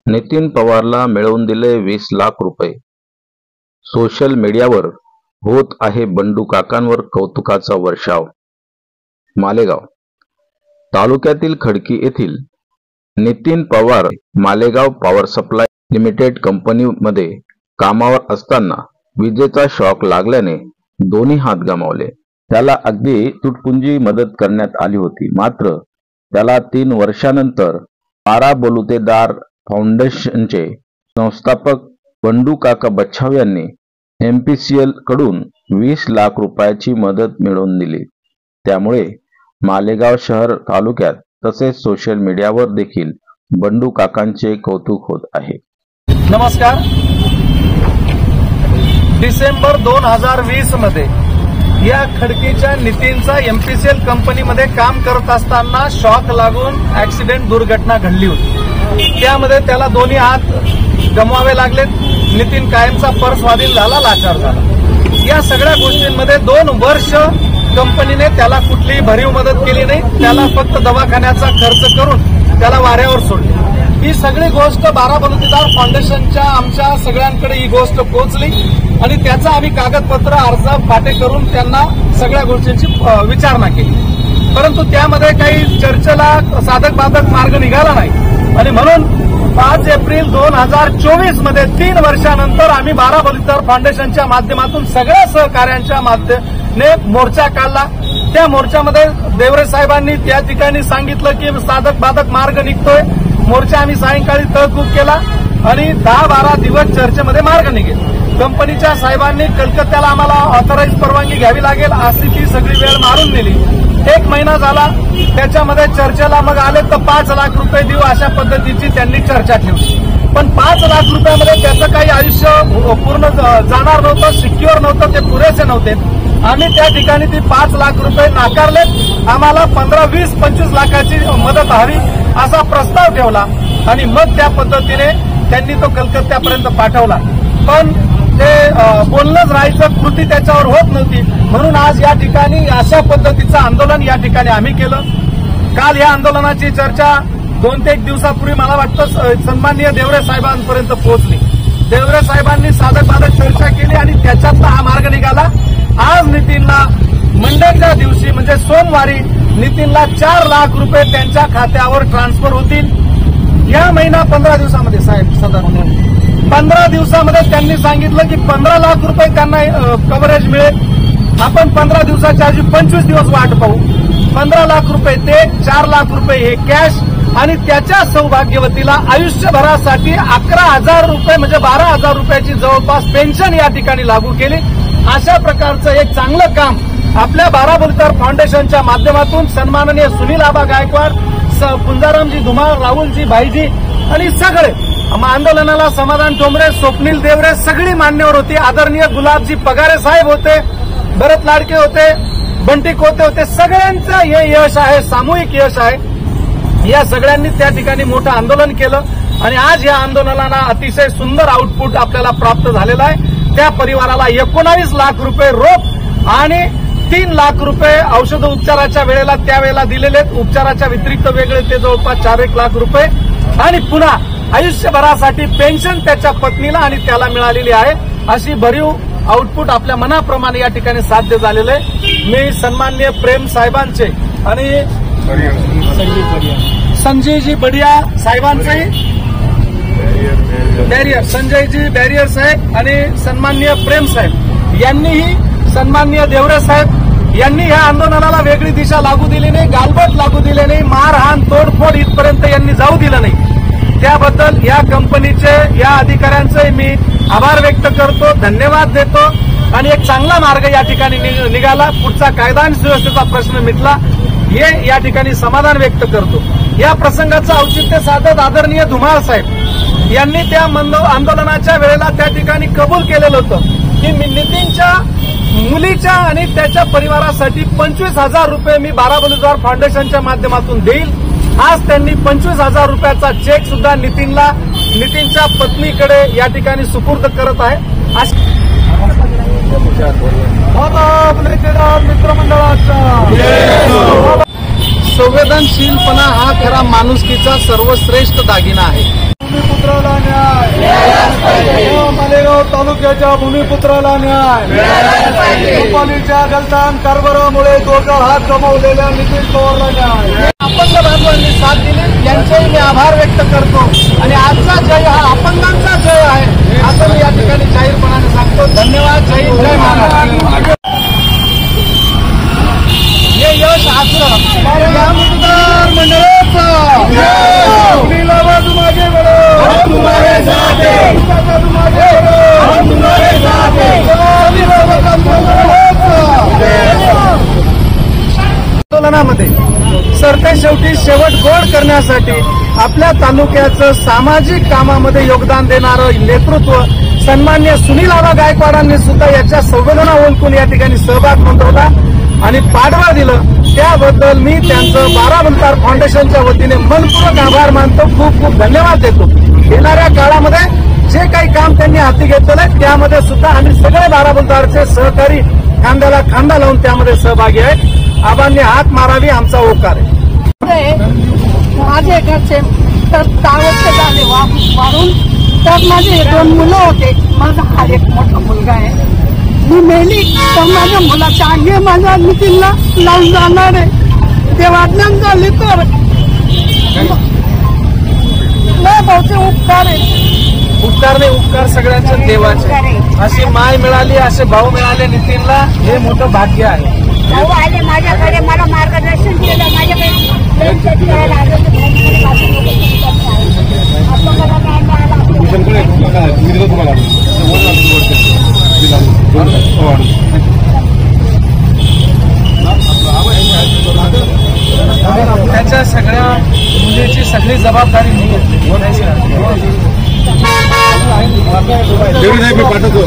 नितीन पवारला मिळवून दिले 20 लाख रुपये. सोशल मीडियावर होत आहे बंडू काकांवर कौतुकाचा वर्षाव. मालेगाव तालुक्यातील खडकी येथील Nitin Pawar Malegaon power supply limited कंपनीमध्ये कामावर असताना विजेचा शॉक लागल्याने दोन्ही हात गमावले. त्याला अगदी तुटपुंजी मदत करण्यात आली होती. मात्र त्याला 3 वर्षानंतर पारा बलुतेदार फाउंडेशनचे संस्थापक बंडू काका बच्छाव यांनी MPCL कडून 20 लाख रुपयाची मदत मिळवून दिली. त्यामुळे मालेगाव शहर तालुक्यात तसेच सोशल मीडियावर देखील बंडू काकांचे कौतुक होत आहे. नमस्कार. डिसेंबर 2020 मध्ये या खडकीच्या नितीनचा MPCL कंपनीमध्ये काम करत असताना शॉक लागून ऍक्सिडेंट दुर्घटना घडली होती. त्यामध्ये त्याला दोन्ही हात गमवावे लागले. नितीन कायमचा परस्वाधीन झाला, लाचार झाला. या सगळ्या गोष्टींमध्ये 2 वर्ष कंपनीने त्याला कुठलीही भरीव मदत केली नाही. त्याला फक्त दवाखान्याचा खर्च करून त्याला वाऱ्यावर सोडले. ही सगळी गोष्ट बारा बलुतेदार फाउंडेशनच्या आमच्या सगळ्यांकडे ही गोष्ट पोहोचली आणि त्याचा आम्ही कागदपत्र अर्ज पाठे करून त्यांना सगळ्या गोष्टींची विचारणा केली. परंतु त्यामध्ये काही चर्चेला साधक बाधक मार्ग निघाला नाही आणि म्हणून 5 एप्रिल 2024 मध्ये 3 वर्षानंतर आम्ही बारा बलुतेदार फाउंडेशनच्या माध्यमातून सगळ्या सहकार्यांच्या माध्यमाने मोर्चा काढला. त्या मोर्चामध्ये देवरे साहेबांनी त्या ठिकाणी सांगितलं की साधक बाधक मार्ग निघतोय. मोर्चा आम्ही सायंकाळी तहकूब केला आणि 10-12 दिवस चर्चेमध्ये मार्ग निघेल. कंपनीच्या साहेबांनी कलकत्त्याला आम्हाला ऑथराईज परवानगी घ्यावी लागेल अशी ती सगळी वेळ मारून नेली. 1 महिना झाला. त्याच्यामध्ये चर्चेला मग आले तर 5 लाख रुपये देऊ अशा पद्धतीची त्यांनी चर्चा ठेवली. पण 5 लाख रुपयामध्ये त्याचं काही आयुष्य पूर्ण जाणार नव्हतं, सिक्युअर नव्हतं, ते पुरेसे नव्हते. आम्ही त्या ठिकाणी ती 5 लाख रुपये नाकारले. आम्हाला 15, 20, 25 लाखाची मदत हवी असा प्रस्ताव ठेवला आणि मग त्या पद्धतीने त्यांनी तो कलकत्त्यापर्यंत पाठवला. पण ते बोलणंच राहायचं, कृती त्याच्यावर होत नव्हती. म्हणून आज या ठिकाणी अशा पद्धतीचं आंदोलन या ठिकाणी आम्ही केलं. काल या आंदोलनाची चर्चा 2 ते 1 दिवसापूर्वी मला वाटतं सन्माननीय देवरे साहेबांपर्यंत पोहोचली. देवरे साहेबांनी साधक बाधक चर्चा केली आणि त्याच्यातला हा मार्ग निघाला. आज नितीनला मंडेच्या दिवशी म्हणजे सोमवारी नितीनला 4 लाख रुपये त्यांच्या खात्यावर ट्रान्सफर होतील. या महिना 15 दिवसामध्ये साहेब साधारण 15 दिवसामध्ये त्यांनी सांगितलं की 15 लाख रुपये त्यांना कव्हरेज मिळेल. आपण 15 दिवसाच्या ऐवजी 25 दिवस वाट पाहू. 15 लाख रुपये ते 4 लाख रुपये हे कॅश आणि त्याच्या सौभाग्यवतीला आयुष्यभरासाठी 11,000 रुपये म्हणजे 12,000 रुपयाची जवळपास पेन्शन या ठिकाणी लागू केली. अशा प्रकारचं एक चांगलं काम आपल्या बारा बलुतेदार फाउंडेशनच्या माध्यमातून सन्माननीय सुनील आबा गायकवाड, पुंजारामजी धुमाळ, राहुलजी भाईजी आणि सगळे आंदोलनाला समाधान ठोंबरे, स्वप्नील देवरे सगळी मान्यवर होती. आदरणीय गुलाबजी पगारे साहेब होते, भरत लाडके होते, बंटी कोते होते. सगळ्यांचं हे यश आहे, सामूहिक यश आहे. या सगळ्यांनी त्या ठिकाणी मोठं आंदोलन केलं आणि आज या आंदोलनाला अतिशय सुंदर आउटपुट आपल्याला प्राप्त झालेला आहे. त्या परिवाराला 19 लाख रुपये रोख आणि 3 लाख रुपये औषध उपचाराच्या वेळेला त्यावेळेला दिलेले. उपचाराच्या व्यतिरिक्त वेगळे ते जवळपास 4-1 लाख रुपये आणि पुन्हा आयुष्यभरासाठी पेन्शन त्याच्या पत्नीला आणि त्याला मिळालेली आहे. अशी भरीव आउटपुट आपल्या मनाप्रमाणे या ठिकाणी साध्य झालेलं आहे. मी सन्माननीय प्रेम साहेबांचे आणि संजयजी बडिया साहेबांचेही बॅरियर, संजयजी बॅरियर साहेब आणि सन्माननीय प्रेम साहेब यांनीही, सन्माननीय देवरे साहेब यांनी या आंदोलनाला वेगळी दिशा लागू दिली नाही, गालबोट लागू दिले नाही, मारहाण तोडफोड इथपर्यंत यांनी जाऊ दिलं नाही. त्याबद्दल या कंपनीचे, या अधिकाऱ्यांचे मी आभार व्यक्त करतो, धन्यवाद देतो आणि एक चांगला मार्ग या ठिकाणी निघाला. पुढचा कायदा आणि सुव्यवस्थेचा प्रश्न मिटला हे या ठिकाणी समाधान व्यक्त करतो. या प्रसंगाचं औचित्य साधत आदरणीय धुमाळ साहेब यांनी त्या आंदोलनाच्या वेळेला त्या ठिकाणी कबूल केलेलं होतं की मी नितीनच्या मुलीच्या आणि त्याच्या परिवारासाठी 25,000 रुपये मी बारा बलुतेदार फाउंडेशनच्या माध्यमातून देईल. आज त्यांनी 25,000 रुपयाचा चेक सुद्धा नितीनच्या पत्नीकडे या ठिकाणी सुपूर्द करत आहे. मित्रमंडळाचा संवेदनशीलपणा हा खरा माणुसकीचा सर्वश्रेष्ठ दागिना आहे. भूमिपुत्र तालुक्याच्या भूमिपुत्राला न्याय, रुपालीच्या गलतान कारभारामुळे दोघं हात गमावलेल्या नितीन पवारला न्याय. अपंग बांधवांनी साथ दिली, यांचेही मी आभार व्यक्त करतो आणि आजचा जय हा अपंगांचा जय आहे असं मी या ठिकाणी जाहीरपणाने सांगतो. धन्यवाद. जय हिंद, जय महाराष्ट्र. हे यश आचरण या मतदार मंडळाचं मागे वळो, तुम्हारे साथ हैं, मागे वळो, तुम्हारे साथ आंदोलनामध्ये सरकार शेवटी शेवट गोड करण्यासाठी आपल्या तालुक्याचं सामाजिक कामामध्ये योगदान देणारं नेतृत्व सन्मान्य सुनील आबा गायकवाडांनी सुद्धा याच्या संवेदना ओळखून या ठिकाणी सहभाग नोंदवला आणि पाठबळ दिलं. त्याबद्दल मी त्यांचं बाराबलतार फाउंडेशनच्या वतीने मनपूर्वक आभार मानतो. खूप खूप धन्यवाद देतो. येणाऱ्या काळामध्ये जे काही काम त्यांनी हाती घेतलेलं आहे त्यामध्ये सुद्धा आम्ही सगळे बाराबलतारचे सहकारी खांद्याला खांदा लावून त्यामध्ये सहभागी आहेत. आबांनी हात मारावी आमचा होकार आहे. माझे घरचे तर 10 वर्ष झाले वारून, तर माझे 2 मुलं होते. माझा हा एक मोठा मुलगा आहे. मी मेली तर माझ्या मुलाच्या अंगी माझ्या नितीनला लावून जाणार आहे. ते वाटण्यात झाली तर भाऊचे उपकार आहे. उपकार नाही, उपकार सगळ्यांच्या देवाचे. अशी माय मिळाली, असे भाऊ मिळाले नितीनला, हे मोठं भाग्य आहे. भाऊ आले माझ्याकडे, मला मार्गदर्शन केलं. माझ्याकडे त्याच्या सगळ्या मुलीची सगळी जबाबदारी मी घेतली. पाठवतो.